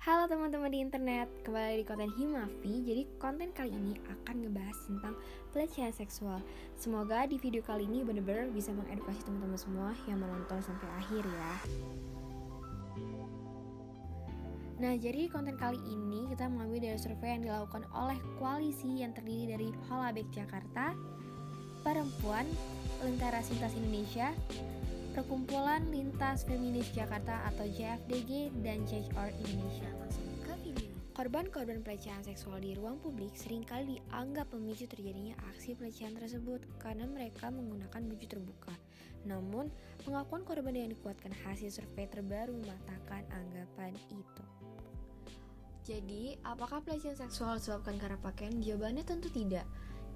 Halo teman-teman di internet, kembali di konten Himafi. Jadi konten kali ini akan ngebahas tentang pelecehan seksual. Semoga di video kali ini benar-benar bisa mengedukasi teman-teman semua yang menonton sampai akhir ya. Nah, jadi konten kali ini kita mengambil dari survei yang dilakukan oleh koalisi yang terdiri dari Holabek Jakarta, Perempuan, Lentera Sintas Indonesia, Perkumpulan Lintas Feminis Jakarta atau JFDG, dan Change.org Indonesia. Langsung ke video. Korban-korban pelecehan seksual di ruang publik seringkali dianggap pemicu terjadinya aksi pelecehan tersebut karena mereka menggunakan baju terbuka. Namun, pengakuan korban yang dikuatkan hasil survei terbaru mematahkan anggapan itu. Jadi, apakah pelecehan seksual disebabkan karena pakaian? Jawabannya tentu tidak,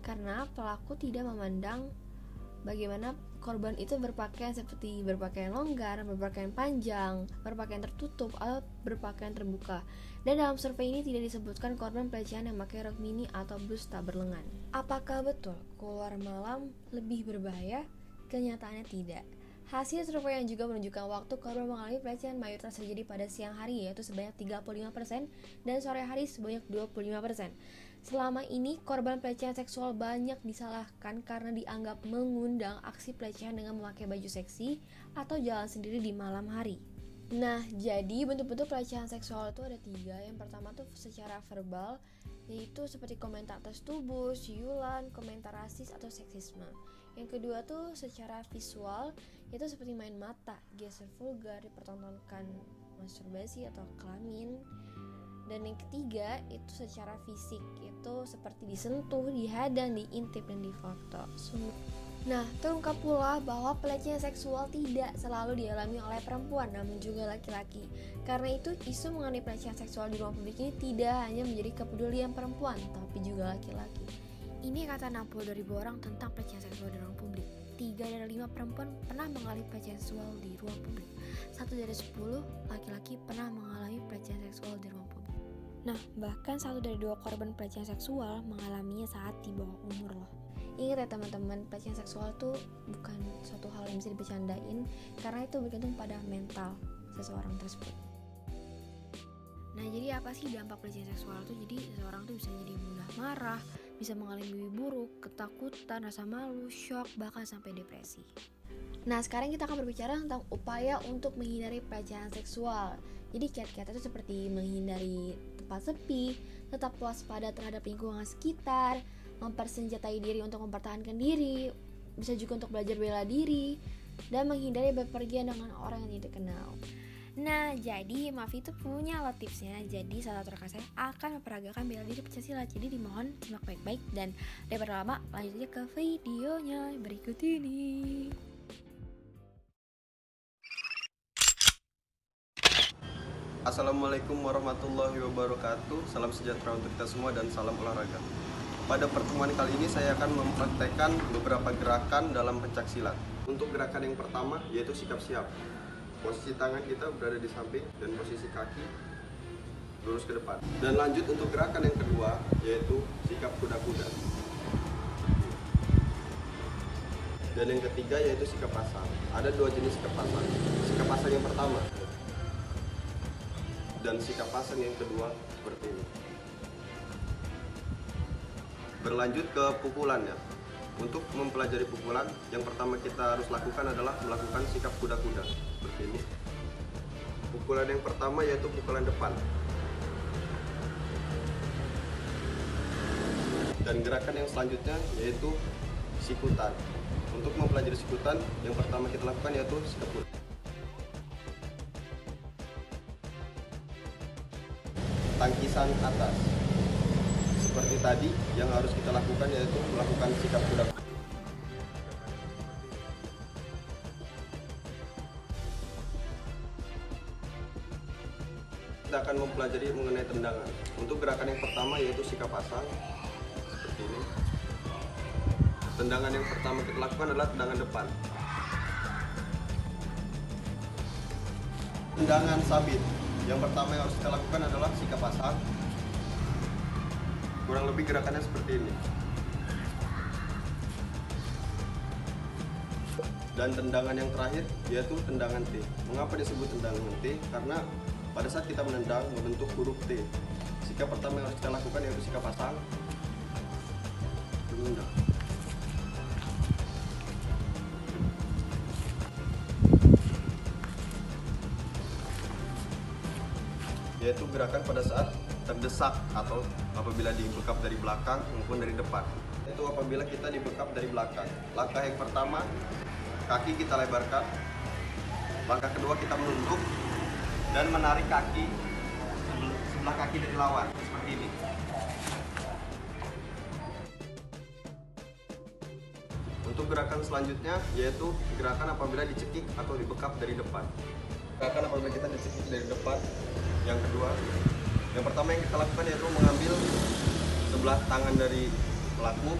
karena pelaku tidak memandang bagaimana korban itu berpakaian seperti berpakaian longgar, berpakaian panjang, berpakaian tertutup, atau berpakaian terbuka. Dan dalam survei ini tidak disebutkan korban pelecehan yang pakai rok mini atau blus tak berlengan. Apakah betul keluar malam lebih berbahaya? Kenyataannya tidak. Hasil survei yang juga menunjukkan waktu korban mengalami pelecehan mayoritas terjadi pada siang hari, yaitu sebanyak 35%, dan sore hari sebanyak 25%. Selama ini, korban pelecehan seksual banyak disalahkan karena dianggap mengundang aksi pelecehan dengan memakai baju seksi atau jalan sendiri di malam hari. Nah, jadi bentuk-bentuk pelecehan seksual itu ada 3. Yang pertama tuh secara verbal, yaitu seperti komentar atas tubuh, siulan, komentar rasis atau seksisme. Yang kedua tuh secara visual, yaitu seperti main mata, geser vulgar, dipertontonkan masturbasi atau kelamin. Dan yang ketiga itu secara fisik, itu seperti disentuh, dihadang, diintip, dan difoto. Nah, terungkap pula bahwa pelecehan seksual tidak selalu dialami oleh perempuan, namun juga laki-laki. Karena itu, isu mengenai pelecehan seksual di ruang publik ini tidak hanya menjadi kepedulian perempuan, tapi juga laki-laki. Ini kata 62.000 orang tentang pelecehan seksual di ruang publik. 3 dari 5 perempuan pernah mengalami pelecehan seksual di ruang publik. 1 dari 10 laki-laki pernah mengalami pelecehan seksual di ruang publik. Nah, bahkan 1 dari 2 korban pelecehan seksual mengalaminya saat di bawah umur loh. Ingat ya teman-teman, pelecehan seksual tuh bukan suatu hal yang bisa dibercandain, karena itu bergantung pada mental seseorang tersebut. Nah, jadi apa sih dampak pelecehan seksual tuh? Jadi seseorang tuh bisa jadi mudah marah, bisa mengalami mimpi buruk, ketakutan, rasa malu, shock, bahkan sampai depresi. Nah, sekarang kita akan berbicara tentang upaya untuk menghindari pelecehan seksual. Jadi kiat-kiat itu seperti menghindari tempat sepi, tetap waspada terhadap lingkungan sekitar, mempersenjatai diri untuk mempertahankan diri, bisa juga untuk belajar bela diri, dan menghindari bepergian dengan orang yang tidak kenal. Nah, jadi Mafi itu punya lo tipsnya. Jadi salah satu rekan saya akan memperagakan bela diri Pancasila. Jadi dimohon simak baik-baik, dan daripada lama, lanjut aja ke videonya berikut ini. Assalamualaikum warahmatullahi wabarakatuh. Salam sejahtera untuk kita semua dan salam olahraga. Pada pertemuan kali ini saya akan mempraktekkan beberapa gerakan dalam pencak silat. Untuk gerakan yang pertama yaitu sikap siap. Posisi tangan kita berada di samping dan posisi kaki lurus ke depan. Dan lanjut untuk gerakan yang kedua yaitu sikap kuda-kuda. Dan yang ketiga yaitu sikap pasang. Ada 2 jenis sikap pasang. Sikap pasang yang pertama dan sikap pasang yang kedua seperti ini. Berlanjut ke pukulan ya. Untuk mempelajari pukulan, yang pertama kita harus lakukan adalah melakukan sikap kuda-kuda seperti ini. Pukulan yang pertama yaitu pukulan depan. Dan gerakan yang selanjutnya yaitu sikutan. Untuk mempelajari sikutan, yang pertama kita lakukan yaitu sikap kuda. Tangkisan atas. Seperti tadi, yang harus kita lakukan yaitu melakukan sikap kuda. Kita akan mempelajari mengenai tendangan. Untuk gerakan yang pertama yaitu sikap pasang. Seperti ini. Tendangan yang pertama kita lakukan adalah tendangan depan. Tendangan sabit. Yang pertama yang harus kita lakukan adalah sikap pasang. Kurang lebih gerakannya seperti ini. Dan tendangan yang terakhir yaitu tendangan T. Mengapa disebut tendangan T? Karena pada saat kita menendang membentuk huruf T. Sikap pertama yang harus kita lakukan yaitu sikap pasang, menendang. Yaitu gerakan pada saat terdesak atau apabila dibekap dari belakang maupun dari depan. Itu apabila kita dibekap dari belakang. Langkah yang pertama, kaki kita lebarkan. Langkah kedua, kita menunduk dan menarik kaki sebelah kaki dari lawan seperti ini. Untuk gerakan selanjutnya yaitu gerakan apabila dicekik atau dibekap dari depan. Gerakan apabila kita dicekik dari depan. Yang kedua, yang pertama yang kita lakukan yaitu mengambil sebelah tangan dari pelaku,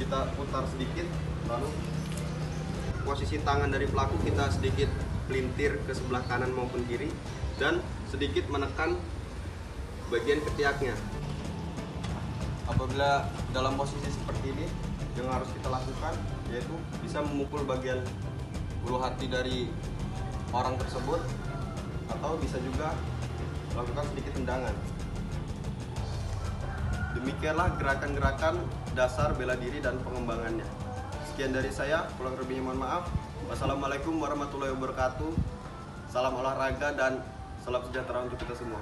kita putar sedikit, lalu posisi tangan dari pelaku kita sedikit pelintir ke sebelah kanan maupun kiri dan sedikit menekan bagian ketiaknya. Apabila dalam posisi seperti ini, yang harus kita lakukan yaitu bisa memukul bagian ulu hati dari orang tersebut atau bisa juga lakukan sedikit tendangan. Demikianlah gerakan-gerakan dasar bela diri dan pengembangannya. Sekian dari saya, kurang lebihnya mohon maaf. Wassalamualaikum warahmatullahi wabarakatuh. Salam olahraga dan salam sejahtera untuk kita semua.